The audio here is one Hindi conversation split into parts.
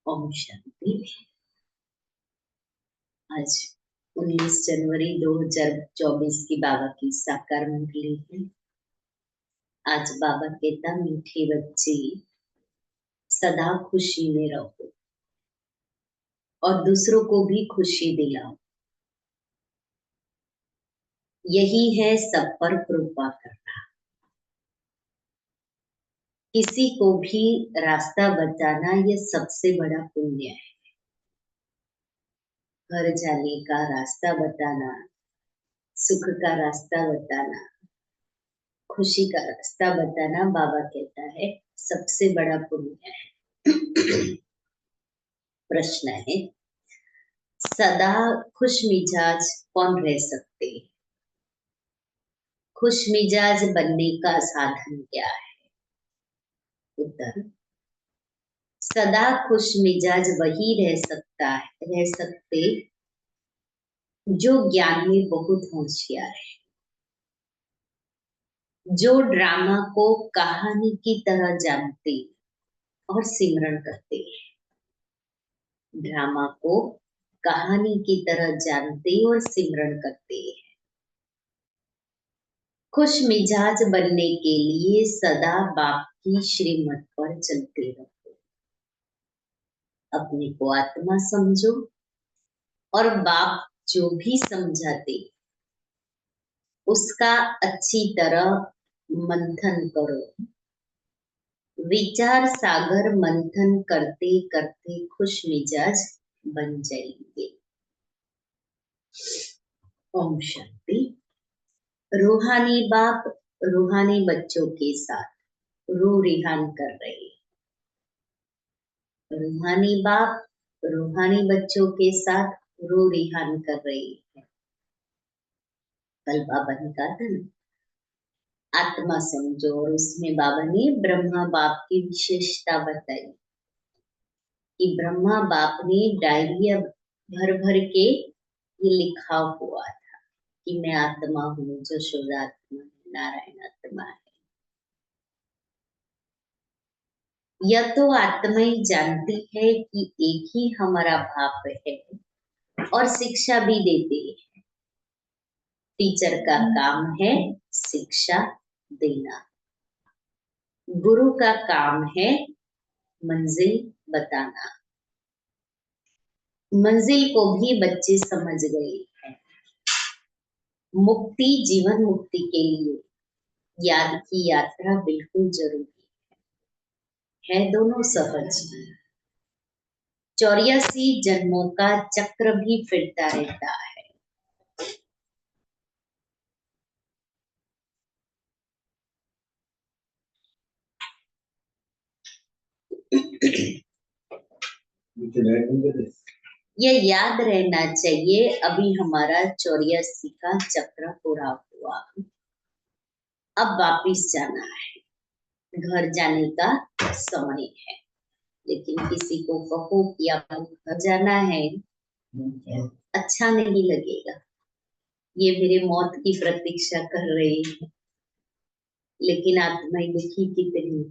ओम शांति। आज 19 जनवरी 2024 की बाबा की साकार मंडली है। आज बाबा कहता, मीठे बच्चे सदा खुशी में रहो और दूसरों को भी खुशी दिलाओ। यही है सब पर कृपा करना। किसी को भी रास्ता बताना यह सबसे बड़ा पुण्य है। घर जाने का रास्ता बताना, सुख का रास्ता बताना, खुशी का रास्ता बताना, बाबा कहता है सबसे बड़ा पुण्य है। प्रश्न है, सदा खुश मिजाज कौन रह सकते हैं? खुश मिजाज बनने का साधन क्या है? उत्तर, सदा खुश मिजाज वही रह सकते जो ज्ञान में बहुत होशियार है, जो ड्रामा को कहानी की तरह जानते और सिमरण करते हैं। ड्रामा को कहानी की तरह जानते और सिमरण करते हैं। खुश मिजाज बनने के लिए सदा बाप की श्रीमत पर चलते रहो। अपने को आत्मा समझो और बाप जो भी समझाते उसका अच्छी तरह मंथन करो। विचार सागर मंथन करते करते खुश मिजाज बन जाएंगे। ओम शांति। रूहानी बाप रूहानी बच्चों के साथ रू रिहान कर रहे हैं। रूहानी बाप रूहानी बच्चों के साथ रू रिहान कर रहे हैं। कल बाबा ने कहा था ना, आत्मा समझो, और उसमें बाबा ने ब्रह्मा बाप की विशेषता बताई कि ब्रह्मा बाप ने डायरिया भर भर के ये लिखा हुआ था कि मैं आत्मा हूँ, यशोदा आत्मा है, नारायण आत्मा है। यह तो आत्मा ही जानती है कि एक ही हमारा बाप है और शिक्षा भी देते हैं। टीचर का काम है शिक्षा देना, गुरु का काम है मंजिल बताना। मंजिल को भी बच्चे समझ गए हैं। मुक्ति, जीवन मुक्ति के लिए याद की यात्रा बिल्कुल जरूरी है दोनों सहज। 84 जन्मों का चक्र भी फिरता रहता है। ये याद रहना चाहिए, अभी हमारा 84 का चक्र पूरा हुआ, अब वापिस जाना है, घर जाने का समय है। लेकिन किसी को कहो कि आपको घर जाना है, अच्छा नहीं लगेगा। ये मेरे मौत की प्रतीक्षा कर रही है, लेकिन आत्माएं दुखी कितनी।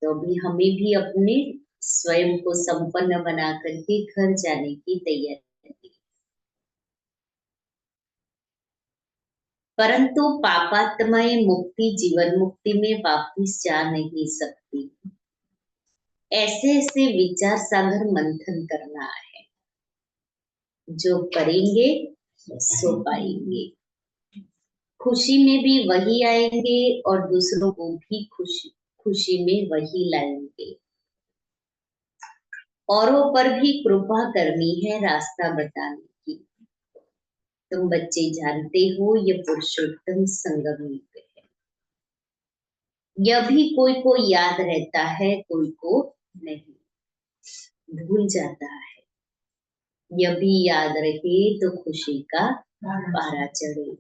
तो अभी हमें भी अपने स्वयं को संपन्न बना करके घर जाने की तैयारी करनी। परंतु पापात्माएं मुक्ति, जीवन मुक्ति में वापिस जा नहीं सकती। ऐसे ऐसे विचार सागर मंथन करना है, जो करेंगे सो पाएंगे। खुशी में भी वही आएंगे और दूसरों को भी खुशी में वही लाएंगे। औरों पर भी कृपा करनी है, रास्ता बताने की। तुम बच्चे जानते हो ये पुरुषोत्तम संगम युग है। यह भी कोई को याद रहता है, कोई को नहीं, भूल जाता है। यह भी याद रहे तो खुशी का पारा चढ़े।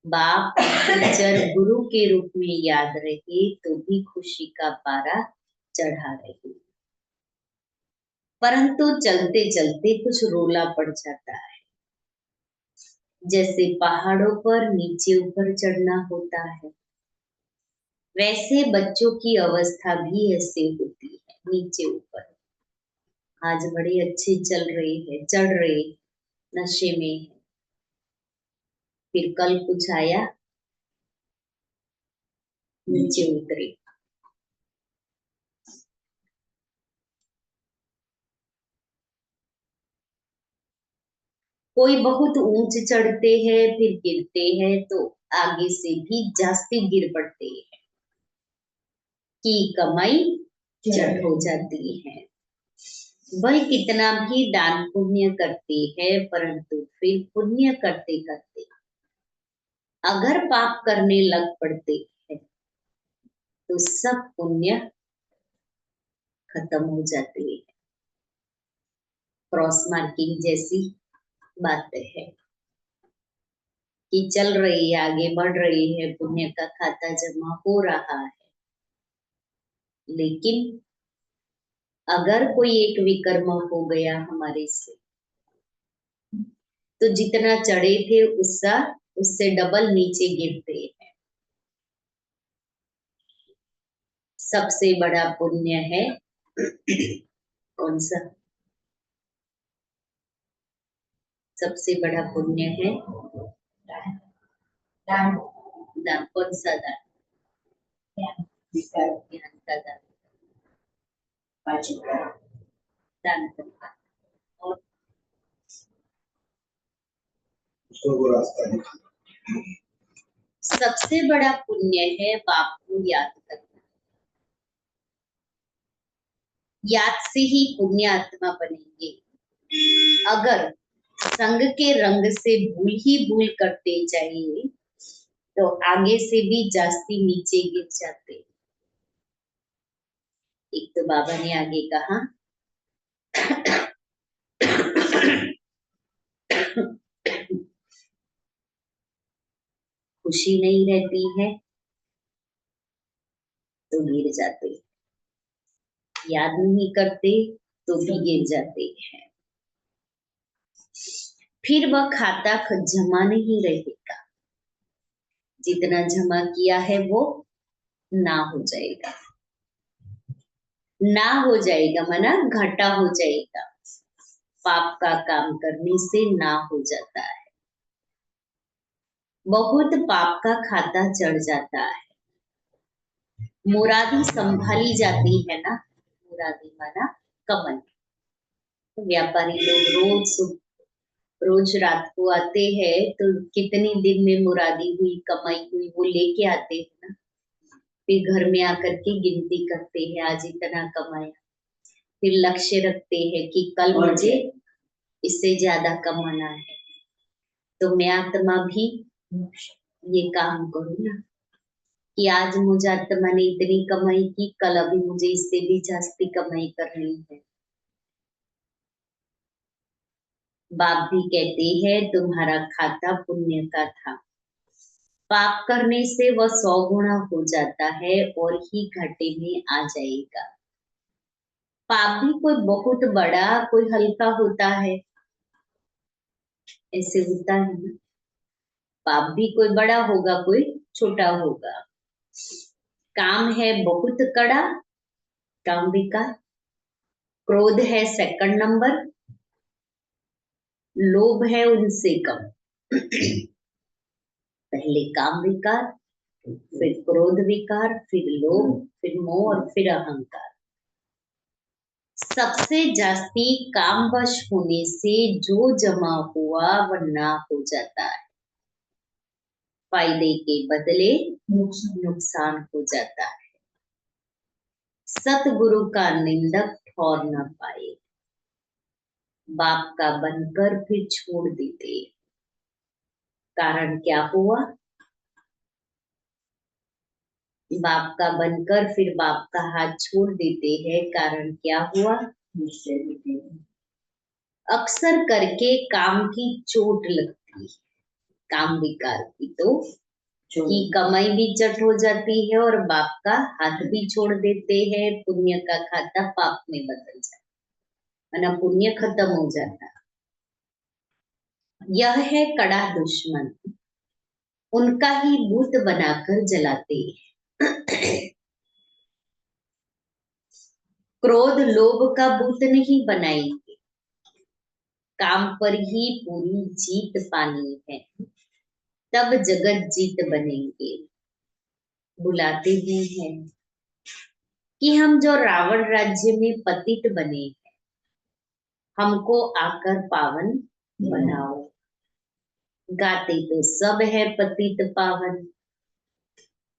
बाप टीचर गुरु के रूप में याद रहे तो भी खुशी का पारा चढ़ा रहे। परंतु चलते चलते कुछ रोला पड़ जाता है। जैसे पहाड़ों पर नीचे ऊपर चढ़ना होता है, वैसे बच्चों की अवस्था भी ऐसे होती है, नीचे ऊपर। आज बड़े अच्छे चल रहे हैं, चढ़ रहे, नशे में है, फिर कल कुछ आया, नीचे उतरे। कोई बहुत ऊंच चढ़ते हैं फिर गिरते हैं, तो आगे से भी जास्ती गिर पड़ते हैं कि कमाई चढ़ हो जाती है। वह कितना भी दान पुण्य करते हैं, परंतु फिर पुण्य करते करते अगर पाप करने लग पड़ते हैं तो सब पुण्य खत्म हो जाते हैं। क्रॉस मार्किंग जैसी बात है कि चल रही है, आगे बढ़ रही है, पुण्य का खाता जमा हो रहा है, लेकिन अगर कोई एक विकर्म हो गया हमारे से, तो जितना चढ़े थे उससे डबल नीचे गिरते हैं। सबसे बड़ा पुण्य है कौन सा? सबसे बड़ा पुण्य है दान। दान कौन सा दान? ज्ञान का दान, दान करना। और सबसे बड़ा पुण्य है बाप को याद करना। याद से ही पुण्य आत्मा बनेंगे। अगर संग के रंग से भूल ही भूल करते जाइए तो आगे से भी जास्ती नीचे गिर जाते। एक तो बाबा ने आगे कहा खुशी नहीं रहती है तो गिर जाते, याद नहीं करते तो भी गिर जाते हैं। फिर वह खाता जमा नहीं रहेगा, जितना जमा किया है वो ना हो जाएगा। ना हो जाएगा माना घाटा हो जाएगा। पाप का काम करने से ना हो जाता है। बहुत पाप का खाता चढ़ जाता है। मुरादी संभाली जाती है ना, मुरादी माना कमल। व्यापारी लोग रोज रात को आते हैं तो कितनी दिन में मुरादी हुई, कमाई हुई, वो लेके आते हैं ना। फिर घर में आकर के गिनती करते हैं, आज इतना कमाया। फिर लक्ष्य रखते हैं कि कल मुझे इससे ज्यादा कमाना है, तो मैं आत्मा भी ये काम करूँ ना कि आज मुझे आत्मा ने इतनी कमाई की, कल अभी मुझे इससे भी जास्ती कमाई करनी है। बाप भी कहते हैं तुम्हारा खाता पुण्य का था, पाप करने से वह 100 गुना हो जाता है और ही घाटे में आ जाएगा। पाप भी कोई बहुत बड़ा कोई हल्का होता है, ऐसे होता है ना। पाप भी कोई बड़ा होगा कोई छोटा होगा। काम है बहुत कड़ा, काम विकार। क्रोध है सेकंड नंबर, लोभ है उनसे कम। पहले काम विकार, फिर क्रोध विकार, फिर लोभ, फिर मोह और फिर अहंकार। सबसे जास्ती कामवश होने से जो जमा हुआ वह ना हो जाता है, फायदे के बदले नुकसान हो जाता है। सतगुरु का निंदक ठौर न पाए, बाप का बनकर फिर छोड़ देते। कारण क्या हुआ? बाप का बनकर फिर बाप का हाथ छोड़ देते हैं, कारण क्या हुआ? अक्सर करके काम की चोट लगती है, काम विकार की, तो कि कमाई भी चट हो जाती है और बाप का हाथ भी छोड़ देते हैं। पुण्य का खाता पाप में बदल जाता है, ना पुण्य खत्म हो जाता। यह है कड़ा दुश्मन, उनका ही भूत बनाकर जलाते हैं। क्रोध लोभ का भूत नहीं बनाएंगे, काम पर ही पूरी जीत पानी है, तब जगत जीत बनेंगे। बुलाते ही हैं कि हम जो रावण राज्य में पतित बने, हमको आकर पावन बनाओ। गाते तो सब है पतित पावन,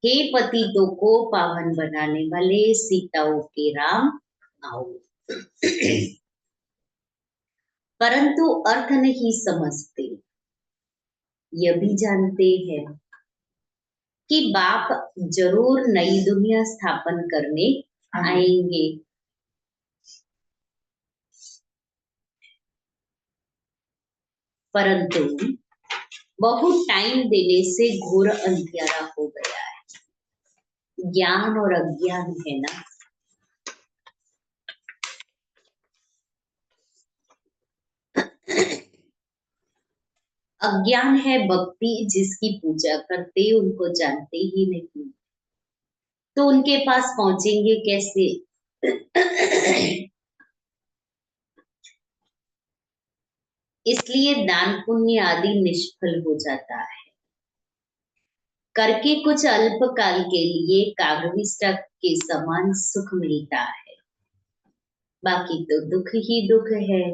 हे पतितों को पावन बनाने वाले सीताओं के राम आओ। परंतु अर्थ नहीं समझते, यह भी जानते हैं कि बाप जरूर नई दुनिया स्थापन करने आएंगे। परंतु बहुत टाइम देने से घोर अंधियारा हो गया है। ज्ञान और अज्ञान है ना। अज्ञान है भक्ति, जिसकी पूजा करते उनको जानते ही नहीं, तो उनके पास पहुंचेंगे कैसे? इसलिए दान पुण्य आदि निष्फल हो जाता है। करके कुछ अल्पकाल के लिए कागविष्टा के समान सुख मिलता है, बाकी तो दुख ही दुख है।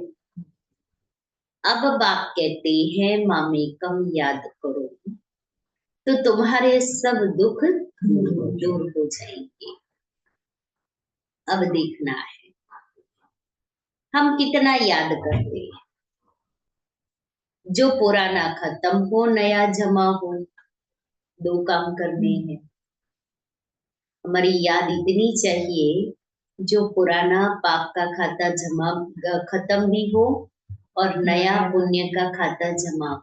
अब बाप कहते हैं मामेकम याद करो, तो तुम्हारे सब दुख दूर हो जाएंगे। अब देखना है हम कितना याद करते हैं। जो पुराना खत्म हो नया जमा हो, दो काम करने हैं। हमारी याद इतनी चाहिए, जो पुराना पाप का खाता जमा खत्म भी हो और नया पुण्य का खाता जमा हो।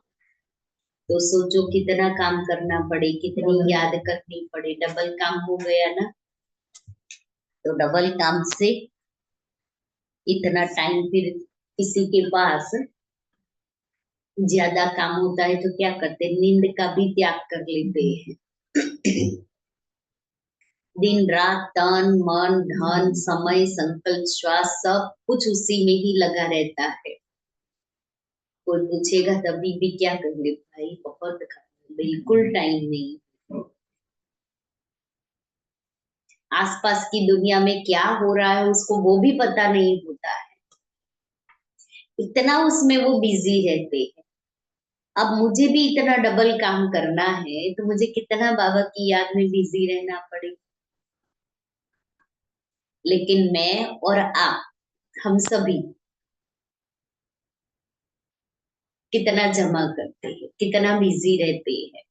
तो सोचो कितना काम करना पड़े, कितनी याद करनी पड़े, डबल काम हो गया ना। तो डबल काम से इतना टाइम फिर किसी के पास ज्यादा काम होता है तो क्या करते हैं, नींद का भी त्याग कर लेते हैं। दिन रात तन मन धन समय संकल्प श्वास सब कुछ उसी में ही लगा रहता है। कोई पूछेगा तभी भी क्या कर ले भाई, बहुत बिल्कुल टाइम नहीं। आसपास की दुनिया में क्या हो रहा है उसको वो भी पता नहीं होता है, इतना उसमें वो बिजी रहते हैं। अब मुझे भी इतना डबल काम करना है तो मुझे कितना बाबा की याद में बिजी रहना पड़े। लेकिन मैं और आप, हम सभी कितना जमा करते हैं, कितना बिजी रहते हैं।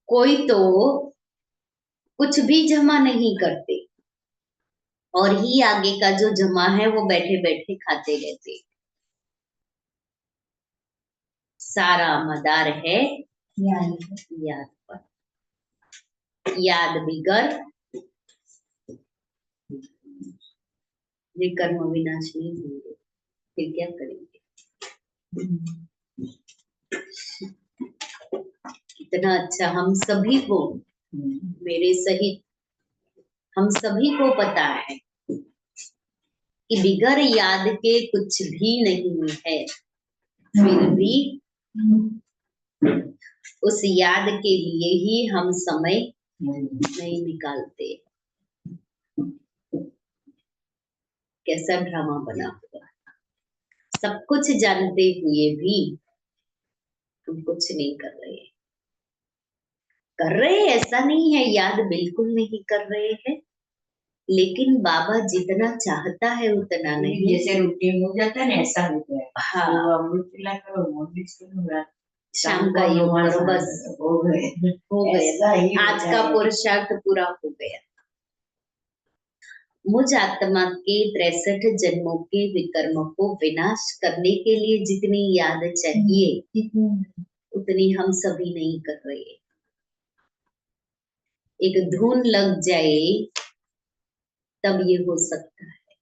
कोई तो कुछ भी जमा नहीं करते और ही आगे का जो जमा है वो बैठे बैठे खाते रहते। सारा मदार है याद पर। याद बिगर विकर्म विनाश नहीं होंगे, फिर क्या करेंगे? इतना अच्छा हम सभी को, मेरे सहित हम सभी को पता है कि बिगर याद के कुछ भी नहीं है। फिर भी उस याद के लिए ही हम समय नहीं निकालते। कैसा ड्रामा बना हुआ, सब कुछ जानते हुए भी तुम कुछ नहीं कर रहे। कर रहे ऐसा नहीं है, याद बिल्कुल नहीं कर रहे हैं, लेकिन बाबा जितना चाहता है उतना नहीं। जैसे रूटीन हो जाता है ना, ऐसा हो गया। हाँ, अमृत पिला करो, मोर्निंग करो, शाम का योग करो, बस हो गए, हो गया। आज का पुरुषार्थ पूरा हो गया। मुझ आत्मा के 63 जन्मों के विकर्म को विनाश करने के लिए जितनी याद चाहिए उतनी हम सभी नहीं कर रहे। एक धुन लग जाए तब ये हो सकता है।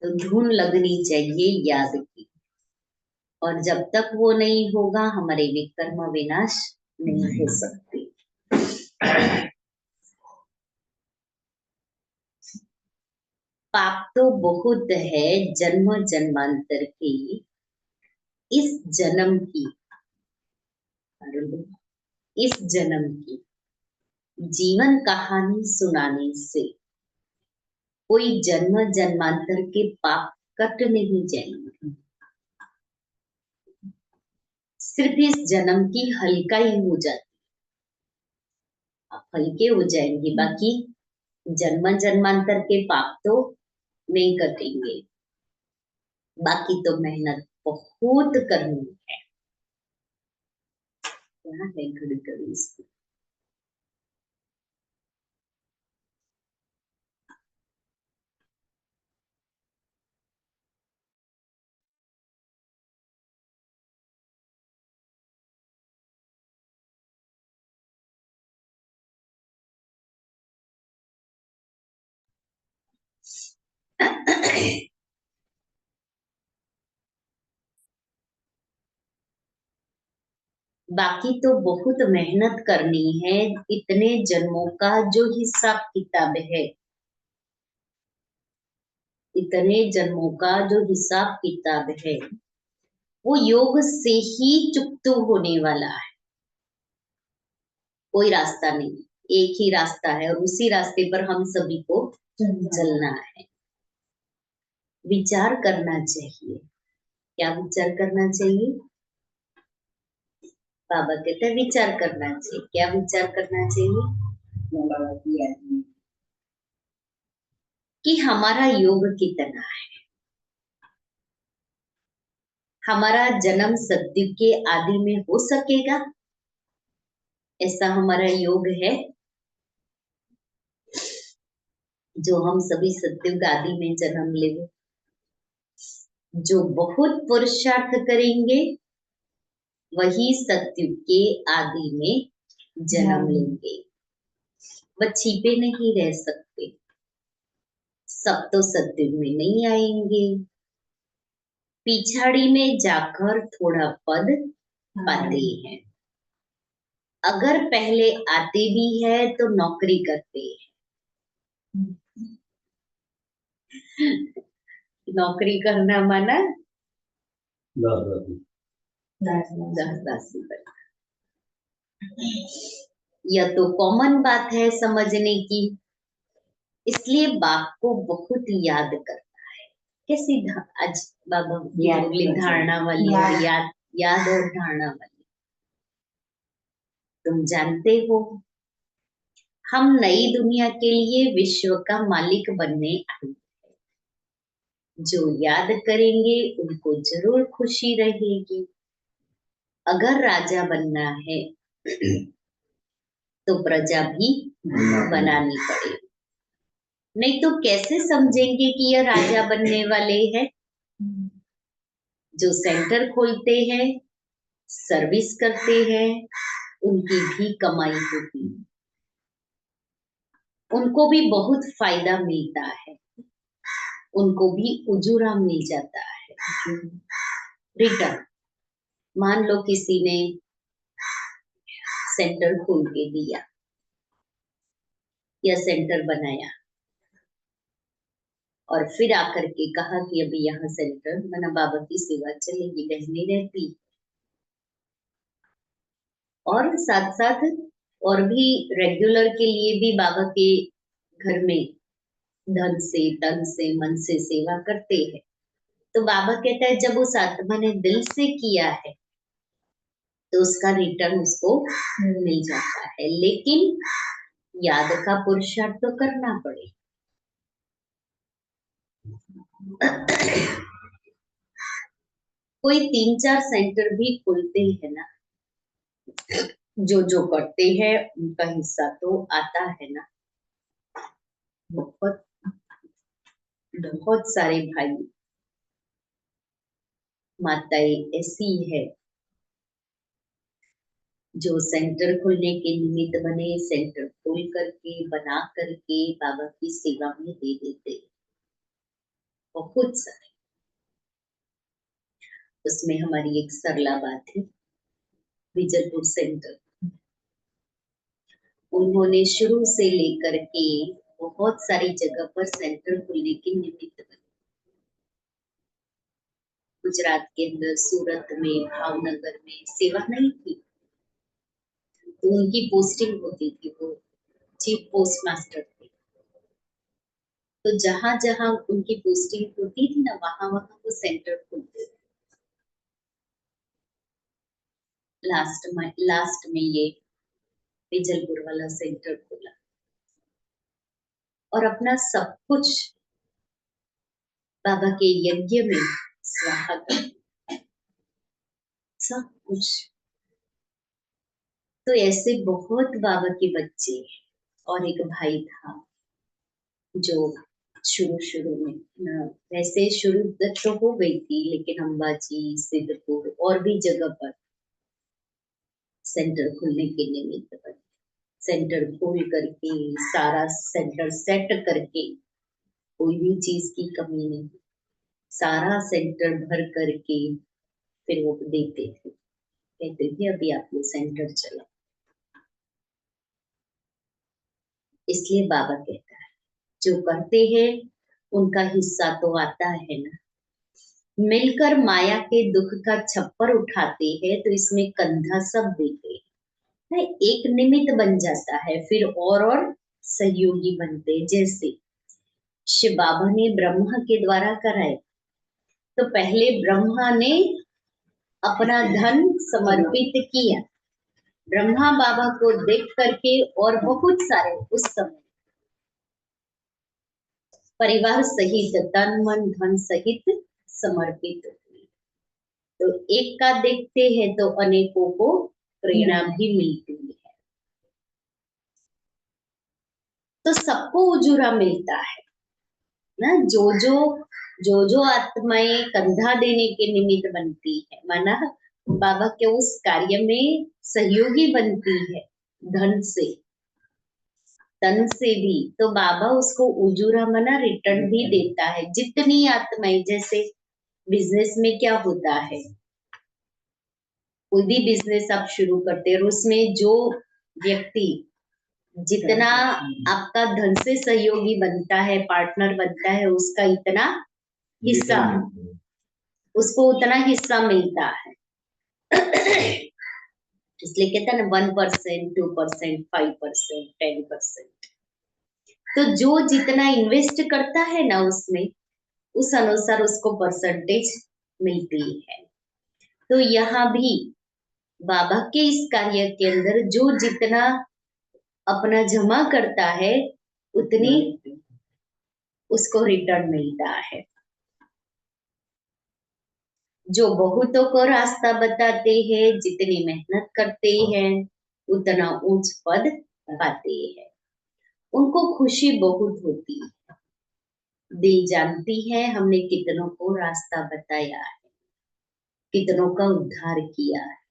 तो धुन लगनी चाहिए याद की, और जब तक वो नहीं होगा हमारे विकर्म विनाश नहीं हो सकते। पाप तो बहुत है जन्म जन्मांतर के, इस जन्म की, इस जन्म की जीवन कहानी सुनाने से कोई जन्म जन्मांतर के पाप कट नहीं जाएंगे। सिर्फ इस जन्म की हल्काई हो जाती, आप हल्के हो जाएंगे, बाकी जन्म जन्मांतर के पाप तो नहीं कटेंगे। बाकी तो मेहनत बहुत करनी है। क्या है घड़ी घड़ी इसकी। बाकी तो बहुत मेहनत करनी है। इतने जन्मों का जो हिसाब किताब है, इतने जन्मों का जो हिसाब किताब है, वो योग से ही चुकतो होने वाला है। कोई रास्ता नहीं, एक ही रास्ता है और उसी रास्ते पर हम सभी को चलना है। विचार करना चाहिए। क्या विचार करना चाहिए? बाबा कहते हैं विचार करना चाहिए। क्या विचार करना चाहिए? कि हमारा योग कितना है। हमारा जन्म सतयुग के आदि में हो सकेगा, ऐसा हमारा योग है जो हम सभी सतयुग आदि में जन्म लेंगे। जो बहुत पुरुषार्थ करेंगे वही सतयुग के आदि में जन्म लेंगे। वह छिपे नहीं रह सकते। सब तो सतयुग में नहीं आएंगे, पिछाड़ी में जाकर थोड़ा पद पाते हैं। अगर पहले आते भी है तो नौकरी करते हैं। नौकरी करना माना दासी बनना। यह तो कॉमन बात है समझने की, इसलिए बाप को बहुत याद करना है। कैसी आज बाबा की धारणा वाली और याद और धारणा वाली। तुम जानते हो हम नई दुनिया के लिए विश्व का मालिक बनने आए हैं। जो याद करेंगे उनको जरूर खुशी रहेगी। अगर राजा बनना है तो प्रजा भी बनानी पड़ेगी। नहीं तो कैसे समझेंगे कि यह राजा बनने वाले हैं? जो सेंटर खोलते हैं, सर्विस करते हैं, उनकी भी कमाई होती है, उनको भी बहुत फायदा मिलता है, उनको भी उजूरा मिल जाता है रिटर्न। मान लो किसी ने सेंटर खोल के दिया या सेंटर बनाया और फिर आकर के कहा कि अभी यहाँ सेंटर मना बाबा की सेवा चलेगी, बहने रहती और साथ साथ और भी रेगुलर के लिए भी बाबा के घर में धन से तन से मन से सेवा करते हैं। तो बाबा कहता है जब उस आत्मा ने दिल से किया है तो उसका रिटर्न उसको मिल जाता है, लेकिन याद का पुरुषार्थ तो करना पड़े। कोई 3-4 सेंटर भी खुलते हैं ना, जो जो करते हैं उनका हिस्सा तो आता है ना। बहुत बहुत सारे भाई माताएं ऐसी है जो सेंटर खोलने के निमित्त बने, सेंटर खोल करके बना करके बाबा की सेवा में दे देते। बहुत सारे। उसमें हमारी एक सरला बात है, विजयपुर सेंटर, उन्होंने शुरू से लेकर के बहुत सारी जगह पर सेंटर खोलने के निमित्त बने। गुजरात के अंदर, सूरत में, भावनगर में सेवा नहीं थी, तो उनकी पोस्टिंग होती थी, वो चीफ पोस्ट मास्टर थे। तो जहां जहां उनकी पोस्टिंग होती थी ना, वहां वहां वो सेंटर खोलते थे। लास्ट में ये बिजलपुर वाला सेंटर खोला और अपना सब कुछ बाबा के यज्ञ में स्वाहा कर, सब कुछ। तो ऐसे बहुत बाबा के बच्चे, और एक भाई था जो शुरू में वैसे शुरू तो हो गई थी, लेकिन अंबाजी, सिद्धपुर और भी जगह पर सेंटर खुलने के निमित्त बने। सेंटर खोल करके, सारा सेंटर सेट करके, कोई भी चीज की कमी नहीं, सारा सेंटर भर करके फिर वो देते थे, कहते थे अभी आपको सेंटर चला। इसलिए बाबा कहता है, जो करते हैं उनका हिस्सा तो आता है ना। मिलकर माया के दुख का छप्पर उठाते हैं, तो इसमें कंधा सब देते हैं, एक निमित्त बन जाता है, फिर और सहयोगी बनते। जैसे शिव बाबा ने ब्रह्मा के द्वारा कराए, तो पहले ब्रह्मा ने अपना धन समर्पित किया, ब्रह्मा बाबा को देख करके, और बहुत सारे उस समय परिवार सहित, तन मन धन सहित समर्पित हुए। तो एक का देखते हैं तो अनेकों को प्रेरणा भी मिलती है, तो सबको उजूरा मिलता है ना। जो आत्माएं कंधा देने के निमित्त बनती है, माना बाबा के उस कार्य में सहयोगी बनती है, धन से, तन से भी, तो बाबा उसको उजूरा मना रिटर्न भी देता है। जितनी आत्माएं, जैसे बिजनेस में क्या होता है, कोई भी बिजनेस आप शुरू करते हैं और उसमें जो व्यक्ति जितना आपका धन से सहयोगी बनता है, पार्टनर बनता है, उसका इतना हिस्सा, उसको उतना हिस्सा मिलता है। इसलिए कहता है ना, 1%, 2%, 5%, 10%। तो जो जितना इन्वेस्ट करता है ना उसमें, उस अनुसार उसको परसेंटेज मिलती है। तो यहाँ भी बाबा के इस कार्य के अंदर जो जितना अपना जमा करता है, उतनी उसको रिटर्न मिलता है। जो बहुतों को रास्ता बताते हैं, जितनी मेहनत करते हैं, उतना ऊंच पद पाते हैं, उनको खुशी बहुत होती है। दिल जानती है हमने कितनों को रास्ता बताया है, कितनों का उद्धार किया है।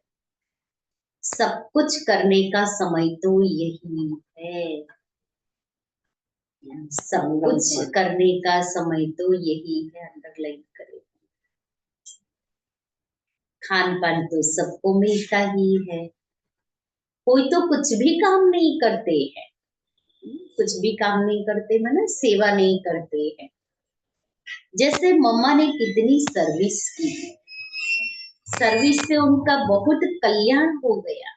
सब कुछ करने का समय तो यही है, सब कुछ करने का समय तो यही है। अंडरलाइन करें, खान पान तो सबको मिलता ही है, कोई तो कुछ भी काम नहीं करते हैं, कुछ भी काम नहीं करते माना सेवा नहीं करते हैं। जैसे मम्मा ने कितनी सर्विस की, सर्विस से उनका बहुत कल्याण हो गया,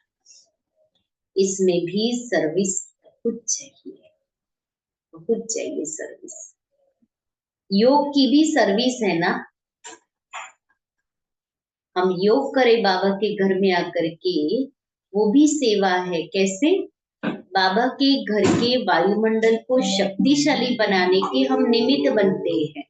इसमें भी सर्विस बहुत चाहिए, बहुत चाहिए सर्विस। योग की भी सर्विस है ना, हम योग करें बाबा के घर में आकर के, वो भी सेवा है। कैसे? बाबा के घर के वायुमंडल को शक्तिशाली बनाने के हम निमित्त बनते हैं।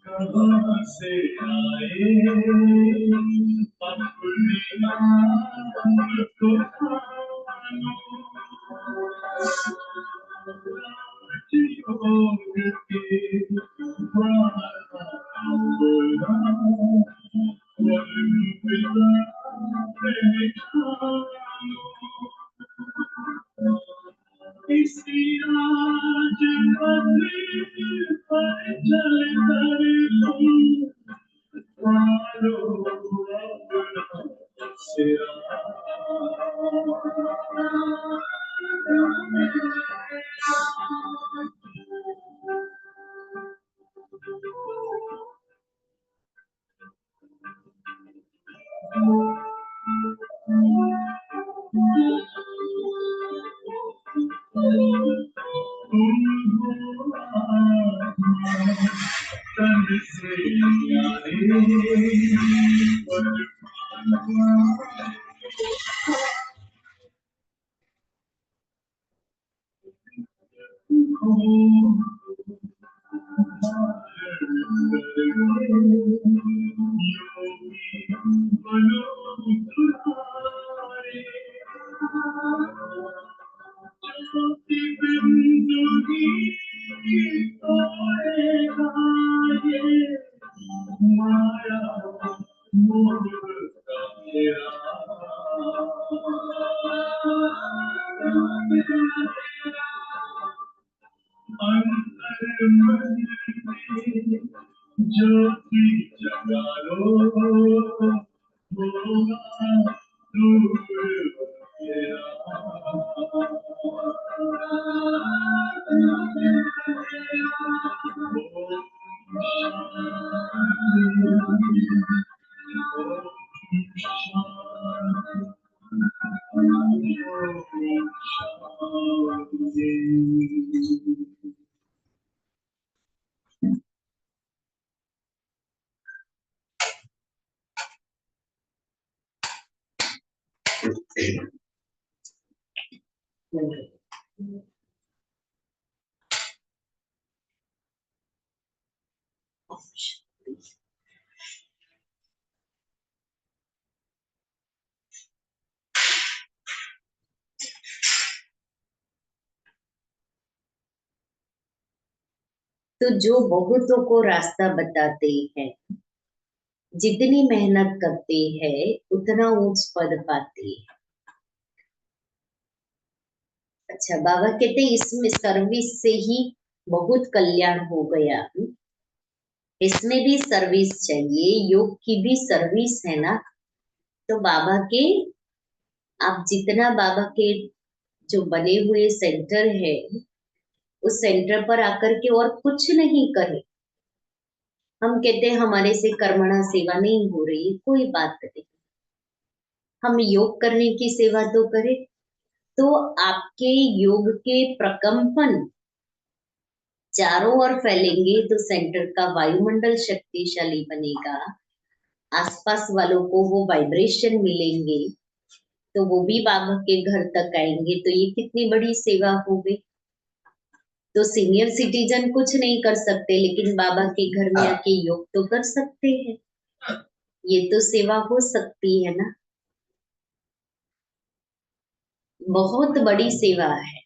कहाँ से आए अपने आप को जानो, राजयोग के द्वारा बोला, वरुण पिता पहचानो, इसी राज पर चल कर तुम मारो अपना सिरा। तन से आए माया मोह का घेरा। अंतर मन में ज्योति जगा लो, होगा दूर अंधेरा। तो जो बहुतों को रास्ता बताते हैं, जितनी मेहनत करते हैं उतना ऊंच पद पाते हैं। अच्छा, बाबा कहते इसमें सर्विस से ही बहुत कल्याण हो गया। इसमें भी सर्विस चाहिए, योग की भी सर्विस है ना। तो बाबा के, आप जितना बाबा के जो बने हुए सेंटर है, उस सेंटर पर आकर के और कुछ नहीं करे। हम कहते हैं हमारे से कर्मणा सेवा नहीं हो रही, कोई बात नहीं, हम योग करने की सेवा तो करें। तो आपके योग के प्रकंपन चारों ओर फैलेंगे तो सेंटर का वायुमंडल शक्तिशाली बनेगा, आसपास वालों को वो वाइब्रेशन मिलेंगे, तो वो भी बाबा के घर तक आएंगे। तो ये कितनी बड़ी सेवा हो गई। तो सीनियर सिटीजन कुछ नहीं कर सकते, लेकिन बाबा के घर में आके योग तो कर सकते हैं। ये तो सेवा हो सकती है ना, बहुत बड़ी सेवा है।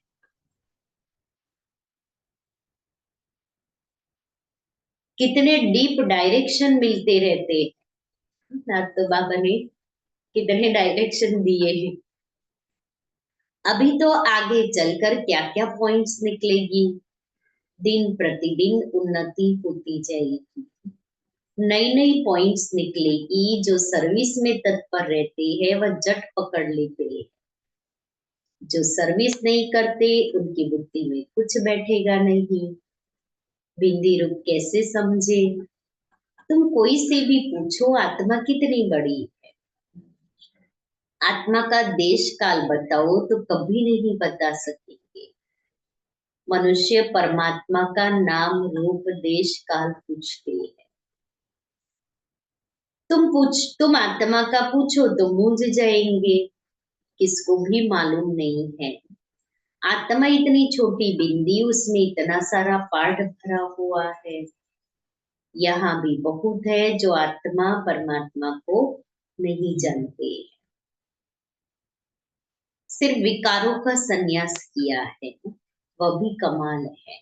कितने डीप डायरेक्शन मिलते रहते हैं ना, तो बाबा ने कितने डायरेक्शन दिए हैं। अभी तो आगे चलकर क्या क्या पॉइंट्स निकलेगी, दिन प्रतिदिन उन्नति होती जाएगी, नई नई पॉइंट्स निकलेगी। जो सर्विस में तत्पर रहते हैं वह जट पकड़ लेते हैं, जो सर्विस नहीं करते उनकी बुद्धि में कुछ बैठेगा नहीं। बिंदी रूप कैसे समझे, तुम कोई से भी पूछो आत्मा कितनी बड़ी है, आत्मा का देश काल बताओ तो कभी नहीं बता सकेंगे। मनुष्य परमात्मा का नाम रूप देश काल पूछते हैं। तुम आत्मा का पूछो तो मूंझ जाएंगे, किसको भी मालूम नहीं है। आत्मा इतनी छोटी बिंदी, उसमें इतना सारा पार्ट भरा हुआ है। यहाँ भी बहुत है जो आत्मा परमात्मा को नहीं जानते। सिर्फ विकारों का संन्यास किया है, वह भी कमाल है।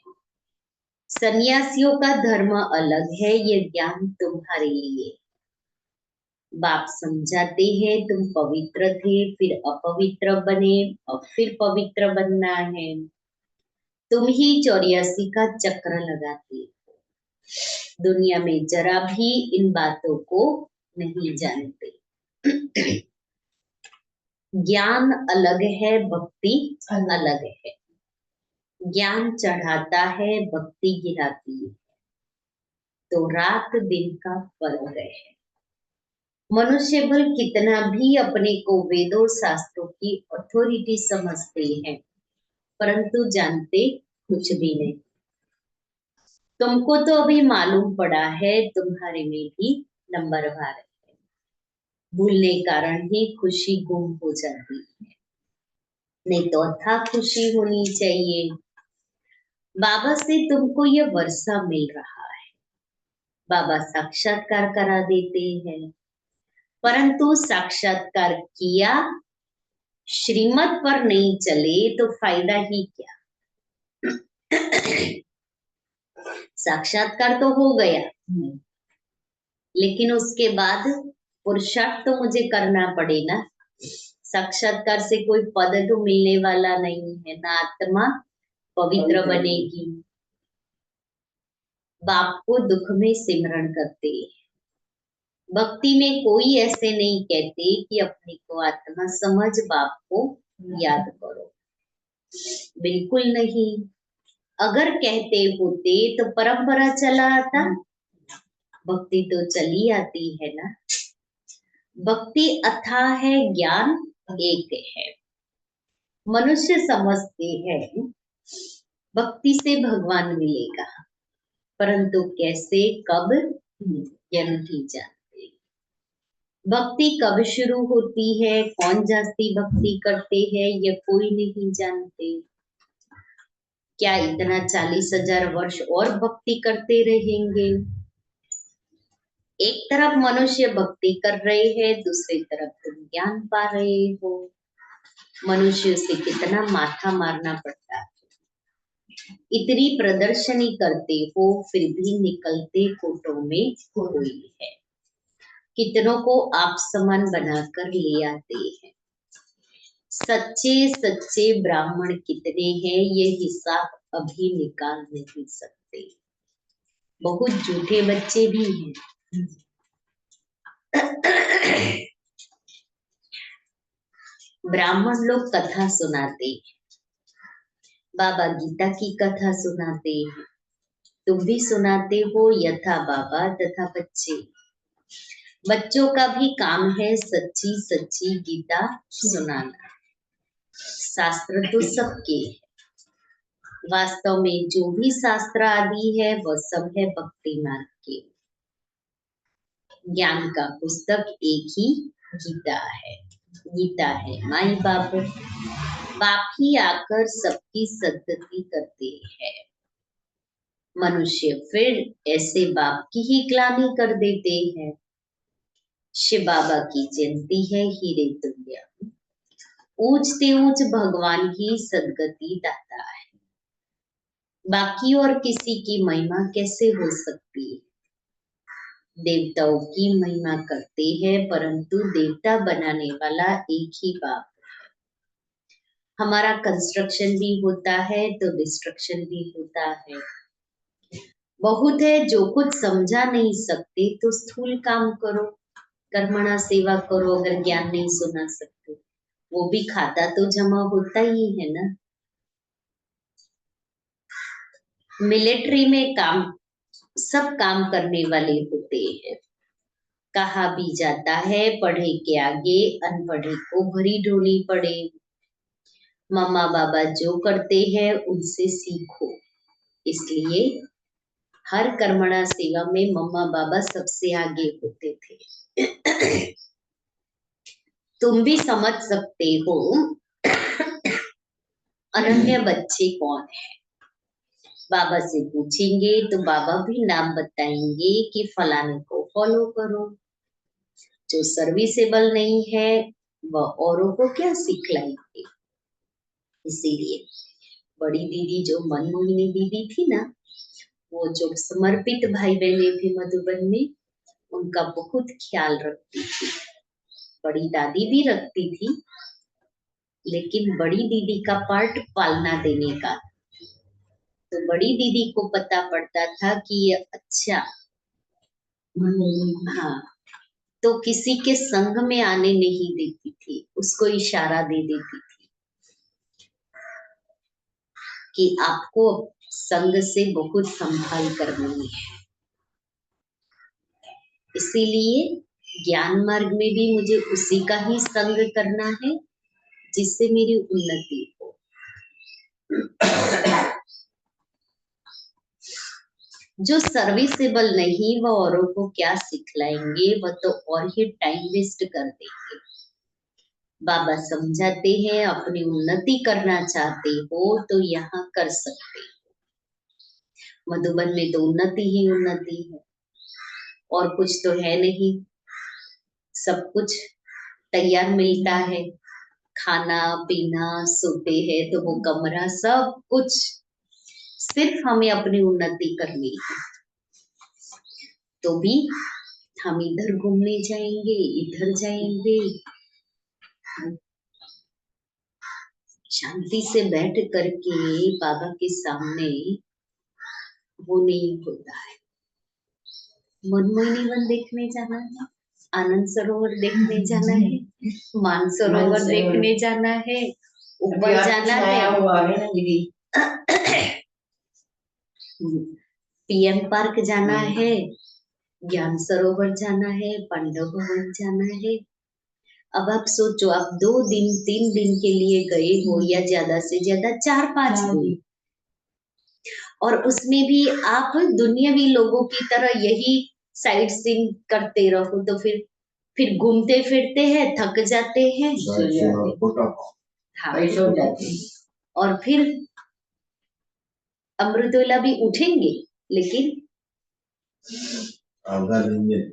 सन्यासियों का धर्म अलग है, ये ज्ञान तुम्हारे लिए। बाप समझाते हैं तुम पवित्र थे, फिर अपवित्र बने, अब फिर पवित्र बनना है। तुम ही 84 का चक्र लगाते हो। दुनिया में जरा भी इन बातों को नहीं जानते। ज्ञान अलग है, भक्ति अलग है। ज्ञान चढ़ाता है, भक्ति गिराती है, तो रात दिन का फर्क है। मनुष्य बल कितना भी अपने को वेदों शास्त्रों की अथॉरिटी समझते हैं, परंतु जानते कुछ भी नहीं। तुमको तो अभी मालूम पड़ा है तुम्हारे में भी नंबर भार है। भूलने कारण ही खुशी गुम हो जाती है, नहीं तो अथाह खुशी होनी चाहिए। बाबा से तुमको यह वर्षा मिल रहा है, बाबा साक्षात्कार करा देते हैं, परंतु साक्षात्कार किया, श्रीमत पर नहीं चले तो फायदा ही क्या। साक्षात्कार तो हो गया, लेकिन उसके बाद पुरुषार्थ तो मुझे करना पड़े ना। साक्षात्कार से कोई पद तो मिलने वाला नहीं है, ना आत्मा पवित्र बनेगी। बाप को दुख में सिमरण करते हैं। भक्ति में कोई ऐसे नहीं कहते कि अपने को आत्मा समझ बाप को याद करो, बिल्कुल नहीं। अगर कहते होते तो परंपरा चला आता, भक्ति तो चली आती है ना। भक्ति अथाह है, ज्ञान एक है। मनुष्य समझते हैं भक्ति से भगवान मिलेगा, परंतु कैसे कब यह नहीं जानते। भक्ति कब शुरू होती है, कौन जास्ती भक्ति करते हैं, यह कोई नहीं जानते। क्या इतना 40,000 वर्ष और भक्ति करते रहेंगे? एक तरफ मनुष्य भक्ति कर रहे हैं, दूसरी तरफ तुम ज्ञान पा रहे हो। मनुष्य से कितना माथा मारना पड़ता है। इतनी प्रदर्शनी करते हो, फिर भी निकलते कोटों में कोई है। कितनों को आप समान बनाकर ले आते हैं। सच्चे सच्चे ब्राह्मण कितने हैं, ये हिसाब अभी निकाल नहीं सकते। बहुत झूठे बच्चे भी हैं। ब्राह्मण लोग कथा सुनाते हैं, बाबा गीता की कथा सुनाते हैं, तुम भी सुनाते हो यथा बाबा तथा बच्चे। बच्चों का भी काम है सच्ची सच्ची गीता सुनाना। शास्त्र तो सबके है, वास्तव में जो भी शास्त्र आदि है वह सब है भक्ति मार्ग के। ज्ञान का पुस्तक एक ही गीता है। गीता है माई बाप, बाप ही आकर सबकी सद्गति करते हैं। मनुष्य फिर ऐसे बाप की ही ग्लानि कर देते हैं। शिव बाबा की जयंती है हीरे तुल्य, ऊंचते ऊंच भगवान ही सद्गति दाता है। बाकी और किसी की महिमा कैसे हो सकती है? देवताओं की महिमा करते हैं, परंतु देवता बनाने वाला एक ही बाप है। हमारा कंस्ट्रक्शन भी होता है तो डिस्ट्रक्शन भी होता है। बहुत है जो कुछ समझा नहीं सकते तो स्थूल काम करो, कर्मणा सेवा करो। अगर ज्ञान नहीं सुना सकते, वो भी खाता तो जमा होता ही है ना। मिलिट्री में काम सब काम करने वाले होते हैं, कहा भी जाता है पढ़े के आगे अनपढ़े को भरी ढोनी पड़े। मम्मा बाबा जो करते हैं उनसे सीखो। इसलिए हर कर्मणा सेवा में मम्मा बाबा सबसे आगे होते थे। तुम भी समझ सकते हो अनन्य बच्चे कौन है। बाबा से पूछेंगे तो बाबा भी नाम बताएंगे कि फलाने को फॉलो करो। जो सर्विसेबल नहीं है वह औरों को क्या सिखलाएंगे। इसीलिए बड़ी दीदी जो मनमोहिनी दीदी थी ना, वो जो समर्पित भाई बहने थे मधुबन में, उनका बहुत ख्याल रखती थी। बड़ी दादी भी रखती थी, लेकिन बड़ी दीदी का पार्ट पालना देने का। तो बड़ी दीदी को पता पड़ता था कि ये अच्छा, हाँ, तो किसी के संग में आने नहीं देती थी, उसको इशारा दे देती थी कि आपको संग से बहुत संभाल करनी है। इसीलिए ज्ञान मार्ग में भी मुझे उसी का ही संग करना है जिससे मेरी उन्नति हो। जो सर्विसेबल नहीं वह औरों को क्या सिखलाएंगे, वह तो और ही टाइम वेस्ट कर देंगे। बाबा समझाते हैं अपनी उन्नति करना चाहते हो तो यहाँ कर सकते हो। मधुबन में तो उन्नति ही उन्नति है, और कुछ तो है नहीं। सब कुछ तैयार मिलता है, खाना पीना, सोते हैं तो वो कमरा, सब कुछ। सिर्फ हमें अपनी उन्नति करनी है। तो भी हम इधर घूमने जाएंगे, इधर जाएंगे, शांति से बैठ करके बाबा के सामने वो नहीं होता है। मनमोहिनी वन देखने जाना है, आनंद सरोवर देखने जाना है, मानसरोवर देखने जाना है, ऊपर जाना है, पीएम पार्क जाना है, ज्ञान सरोवर जाना है, पांडव भवन जाना है। अब आप सोचो, आप 2 दिन 3 दिन के लिए गए हो, या ज्यादा से ज्यादा 4-5 दिन, और उसमें भी आप दुनियावी लोगों की तरह यही साइट सीइंग करते रहो तो फिर घूमते फिरते हैं, थक जाते हैं, हाँ, और फिर अमृतवेला भी उठेंगे, लेकिन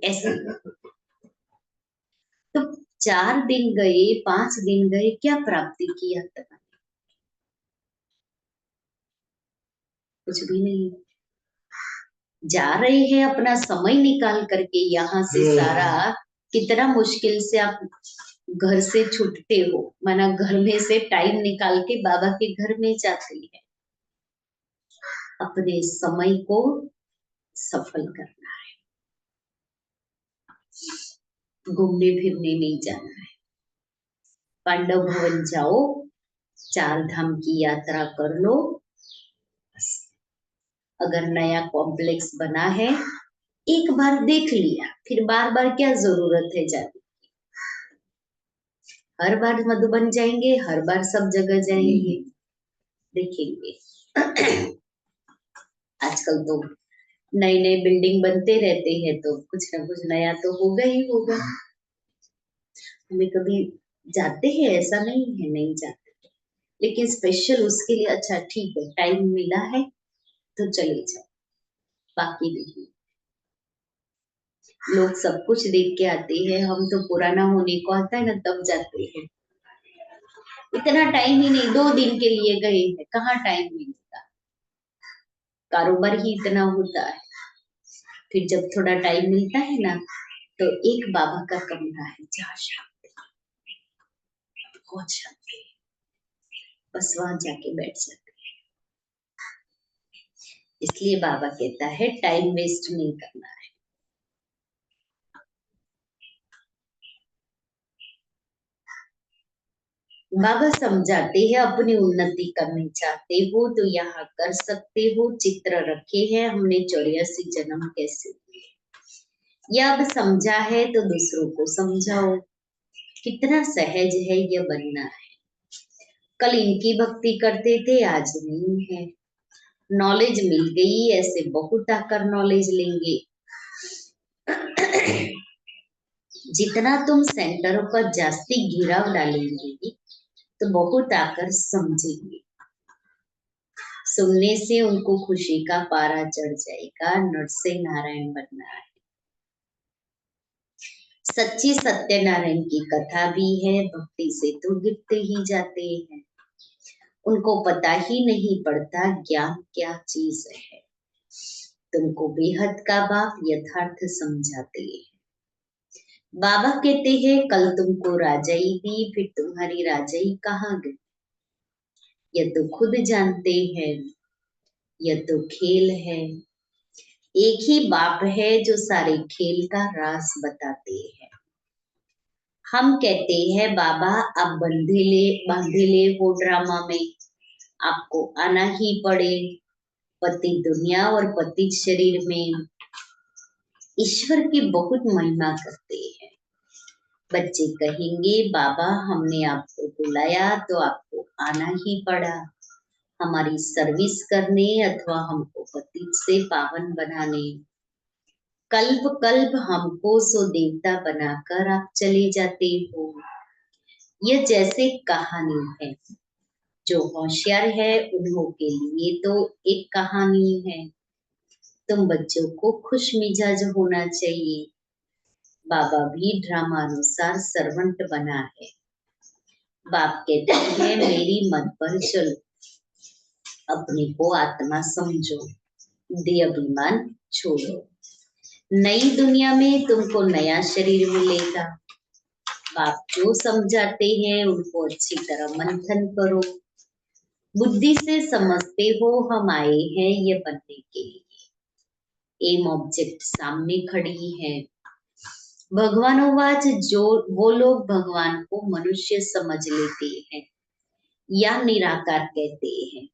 ऐसे। तो 4 दिन गए, 5 दिन गए, क्या प्राप्ति किया तब? कुछ भी नहीं। जा रहे हैं अपना समय निकाल करके यहाँ से, सारा कितना मुश्किल से आप घर से छूटते हो, माना घर में से टाइम निकाल के बाबा के घर में जाते हैं। अपने समय को सफल करना है, घूमने फिरने नहीं जाना है। पांडव भवन जाओ, 4 धाम की यात्रा कर लो। अगर नया कॉम्प्लेक्स बना है, एक बार देख लिया, फिर बार बार क्या जरूरत है जाने। हर बार मधुबन जाएंगे, हर बार सब जगह जाएंगे, देखेंगे। आजकल तो नए नए बिल्डिंग बनते रहते हैं, तो कुछ ना कुछ नया तो होगा ही होगा। हमें कभी जाते हैं ऐसा नहीं है, नहीं जाते, लेकिन स्पेशल उसके लिए अच्छा ठीक है, टाइम मिला है तो चले जाओ, बाकी नहीं। लोग सब कुछ देख के आते हैं, हम तो पुराना होने को आता है ना तब जाते हैं। इतना टाइम ही नहीं, 2 दिन के लिए गए हैं, कहाँ टाइम मिलता, कारोबार ही इतना होता है। फिर जब थोड़ा टाइम मिलता है ना, तो एक बाबा का कमरा है जहाँ शांति, बहुत शांति, बस वहां जाके बैठ जाते हैं। इसलिए बाबा कहता है टाइम वेस्ट नहीं करना है। बाबा समझाते हैं अपनी उन्नति करनी चाहते हो तो यहाँ कर सकते हो। चित्र रखे हैं हमने 84 जन्म कैसे हुए। या अब समझा है तो दूसरों को समझाओ। कितना सहज है यह बनना है। कल इनकी भक्ति करते थे, आज नहीं है। नॉलेज मिल गई, ऐसे बहुत आकर नॉलेज लेंगे। जितना तुम सेंटरों पर जास्ती घिराव डालेंगे तो बहुत आकर समझेंगे। सुनने से उनको खुशी का पारा चढ़ जाएगा। नर से नारायण बनना है। सच्ची सत्यनारायण की कथा भी है। भक्ति से तो गिरते ही जाते हैं। उनको पता ही नहीं पड़ता ज्ञान क्या चीज है। तुमको बेहद का बाप यथार्थ समझाते हैं। बाबा कहते हैं कल तुमको राजाई दी, फिर तुम्हारी राजाई कहाँ गई? यह तो खुद जानते हैं, यह तो खेल है। एक ही बाप है जो सारे खेल का राज बताते हैं। हम कहते हैं बाबा आप बंधेले हो ड्रामा में, आपको आना ही पड़े। पति दुनिया और पति शरीर में ईश्वर की बहुत महिमा करते हैं। बच्चे कहेंगे बाबा हमने आपको बुलाया तो आपको आना ही पड़ा, हमारी सर्विस करने अथवा हमको पति से पावन बनाने। कल्प कल्प हमको सो देवता बनाकर आप चले जाते हो। यह जैसे कहानी है। जो होशियार है उन्हों के लिए तो एक कहानी है। तुम बच्चों को खुश मिजाज होना चाहिए। बाबा भी ड्रामा अनुसार सर्वेंट बना है। बाप कहते हैं मेरी मत पर चलो, अपने को आत्मा समझो, देह अभिमान छोड़ो। नई दुनिया में तुमको नया शरीर मिलेगा। बाप जो समझाते हैं उनको अच्छी तरह मंथन करो। बुद्धि से समझते हो हम आए हैं ये बनने के लिए। एम ऑब्जेक्ट सामने खड़ी है। भगवानोवाच जो वो लोग भगवान को मनुष्य समझ लेते हैं या निराकार कहते हैं,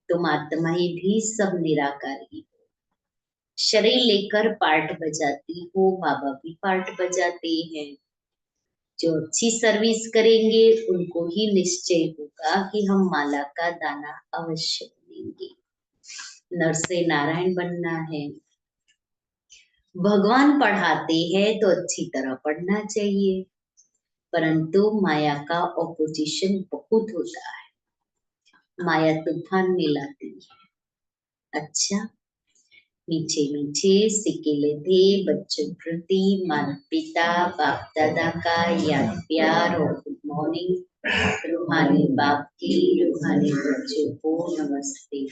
तुम आत्माएं भी सब निराकार ही हो। शरीर लेकर पार्ट बजाती हो, बाबा भी पार्ट बजाते हैं। जो अच्छी सर्विस करेंगे उनको ही निश्चय होगा कि हम माला का दाना अवश्य बनेंगे। नर से नारायण बनना है। भगवान पढ़ाते हैं तो अच्छी तरह पढ़ना चाहिए, परंतु माया का ऑपोजिशन बहुत होता है। माया तूफान में लाती है। अच्छा, मीठे मीठे सिक्के लेते बच्चों प्रति माता पिता बाप दादा का याद प्यार और गुड मॉर्निंग। रूहानी बाप की रूहानी बच्चों को नमस्ते।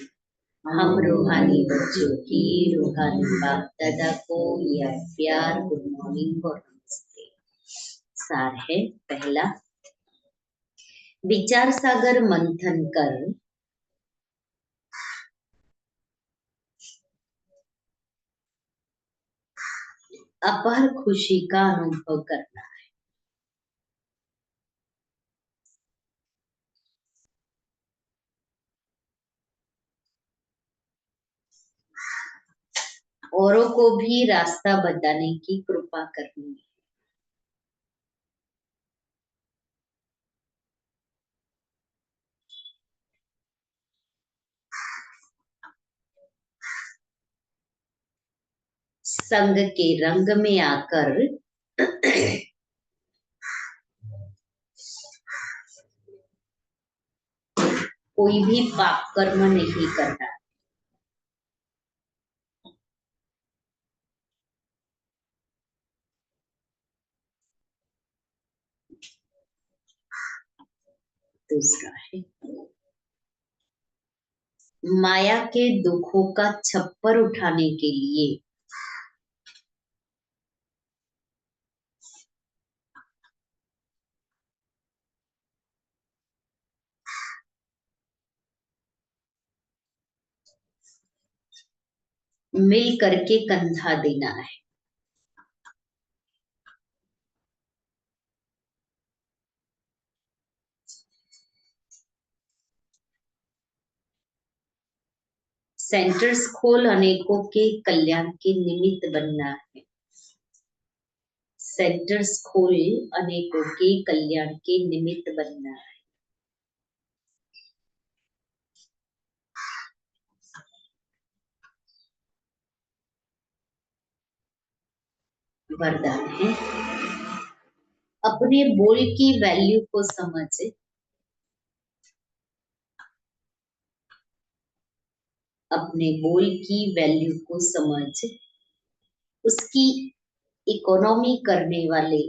हम रूहानी बच्चों की रूहानी बाप दादा को याद प्यार गुड मॉर्निंग और नमस्ते। सार है पहला, विचार सागर मंथन कर अपार खुशी का अनुभव करना। औरों को भी रास्ता बताने की कृपा करनी है। संग के रंग में आकर कोई भी पाप कर्म नहीं करता। दूसरा है माया के दुखों का छप्पर उठाने के लिए मिल करके कंधा देना है। सेंटर्स खोल अनेकों के कल्याण के निमित्त बनना है। सेंटर्स खोल अनेकों के कल्याण के निमित्त बनना है। वरदान है, अपने बोल की वैल्यू को समझ, अपने बोल की वैल्यू को समझ, उसकी इकोनॉमी करने वाले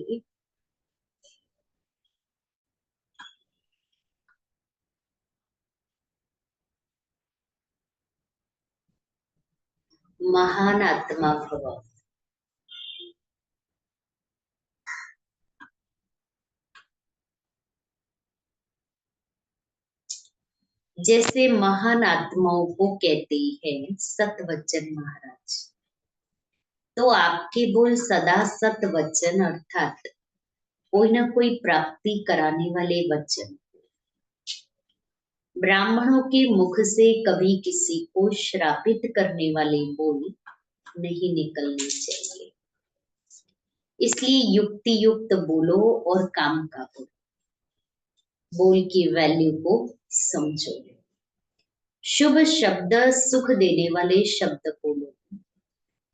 महान आत्मा भव। जैसे महान आत्माओं को कहते हैं सतवचन महाराज, तो आपके बोल सदा सतवचन अर्थात कोई ना कोई प्राप्ति कराने वाले वचन। ब्राह्मणों के मुख से कभी किसी को श्रापित करने वाले बोल नहीं निकलने चाहिए। इसलिए युक्ति युक्त बोलो और काम का बोलो। बोल की वैल्यू को समझो। शुभ शब्द सुख देने वाले शब्द बोलो,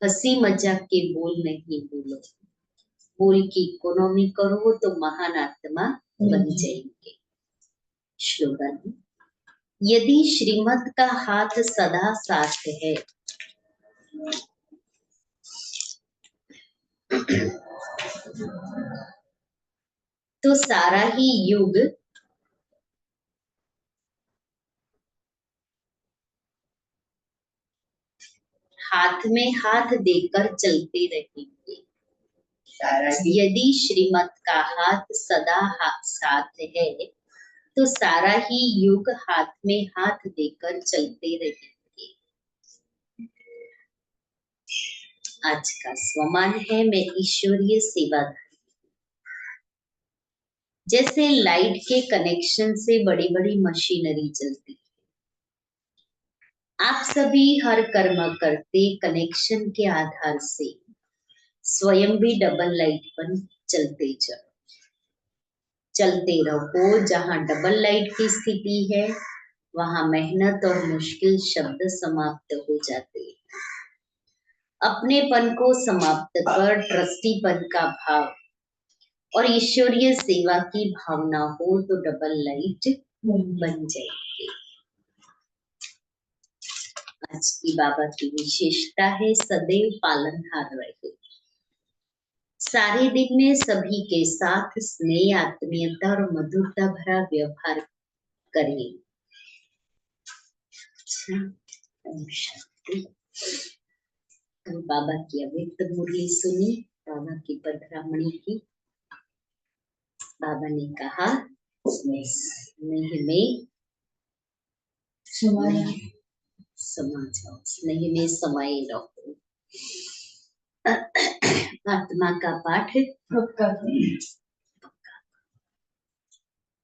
हंसी मजाक के बोल नहीं बोलो। बोल की इकोनॉमी करो तो महान आत्मा बन जाएंगे। स्लोगन, यदि श्रीमत का हाथ सदा साथ है तो सारा ही युग हाथ में हाथ देकर चलते रहेंगे। यदि श्रीमत का हाथ सदा साथ है तो सारा ही युग हाथ में हाथ देकर चलते रहेंगे। आज का स्वमान है, मैं ईश्वरीय सेवाधारी। जैसे लाइट के कनेक्शन से बड़ी बड़ी मशीनरी चलती है, आप सभी हर कर्म करते कनेक्शन के आधार से स्वयं भी डबल लाइट पर चलते जाओ। चलते रहो। जहां डबल लाइट की स्थिति है वहां मेहनत और मुश्किल शब्द समाप्त हो जाते हैं। अपनेपन को समाप्त कर ट्रस्टीपन का भाव और ईश्वरीय सेवा की भावना हो तो डबल लाइट बन जाएगी। आज की बाबा की विशेषता है सदैव पालनहार रहे। सारे दिन में सभी के साथ स्नेह, आत्मीयता और मधुरता भरा व्यवहार करें। अच्छा, ओम शांति। कल बाबा की अव्यक्त मुरली सुनी, बाबा की पधरामणी की। बाबा ने कहा स्नेह में समा जाओ, स्नेह में समाये रहो। आत्मा का पाठ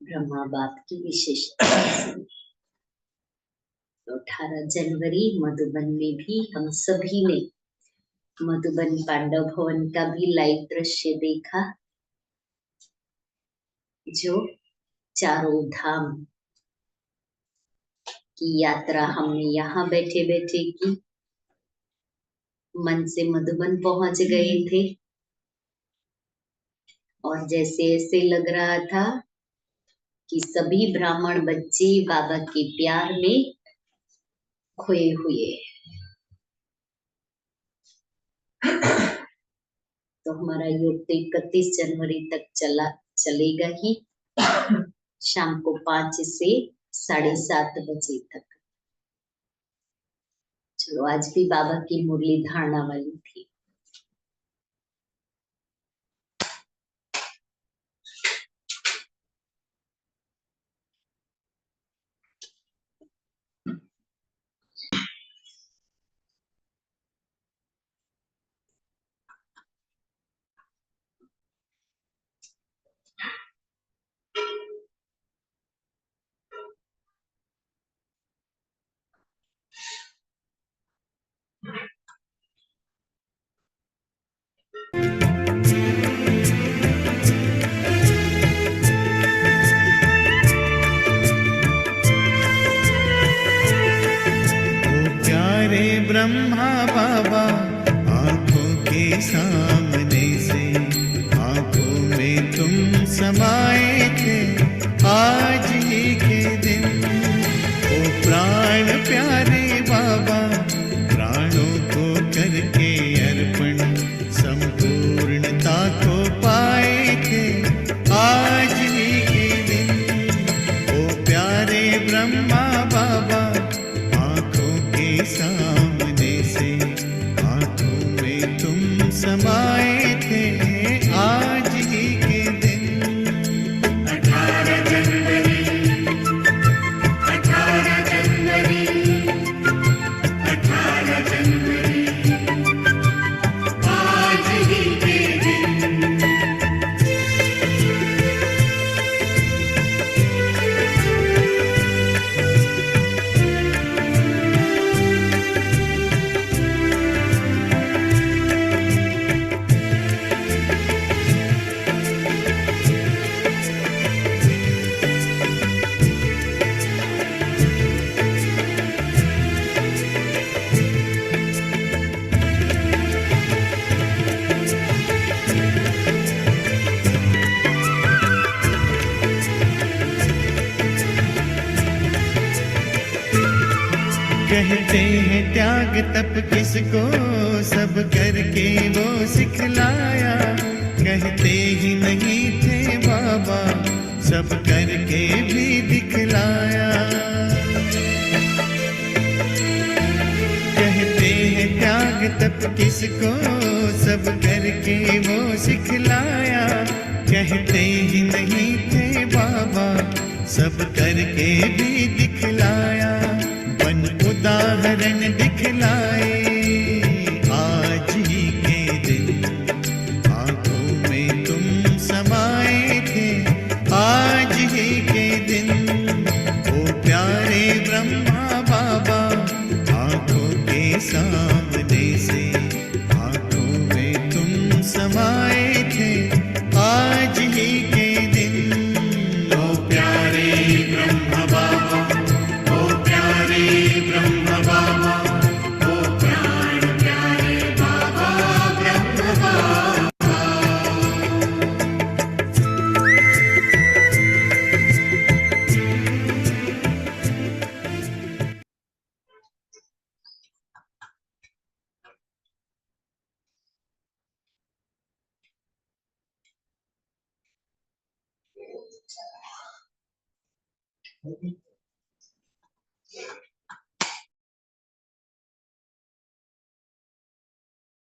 ब्रह्मा बाप की विशेषता। तो 18 जनवरी मधुबन में भी हम सभी ने मधुबन पांडव भवन का भी लाइव दृश्य देखा, जो चारों धाम की यात्रा हमने यहाँ बैठे बैठे की। मन से मधुबन पहुंच गए थे और जैसे ऐसे लग रहा था कि सभी ब्राह्मण बच्चे बाबा के प्यार में खोए हुए। तो हमारा योग तो 31 जनवरी तक चलेगा ही, शाम को 5 से 7:30 बजे तक। चलो, आज भी बाबा की मुरली धारणा वाली थी। ब्रह्मा बाबा आंखों के सामने से, आंखों में तुम समाए थे आज ही के दिन। ओ प्राण प्यारे बाबा, प्राणों को करके अर्पण संपूर्णता को पाए थे आज ही के दिन। ओ प्यारे ब्रह्मा बाबा आंखों के सामने से, आंखों में तुम समाए थे आज ही के दिन। 18 जनवरी 18 जनवरी 18 जनवरी आज ही के दिन। कहते हैं त्याग तप किसको, सब करके वो सिखलाया। कहते ही नहीं थे बाबा, सब करके भी दिखलाया। कहते हैं त्याग तप किसको, सब करके वो सिखलाया। कहते ही नहीं थे बाबा, सब करके भी दिखलाया। बन उदाहरण दिखलाए आज ही के दिन, आंखों में तुम समाए थे आज ही के दिन। ओ प्यारे ब्रह्मा बाबा आंखों के सामने से, आंखों में तुम समाए थे आज ही के दिन। ओ प्यारे ब्रह्म बाबा, ओ प्यारे ब्रह्म बाबा, ओ प्राण प्यारे बाबा ब्रह्म बाबा।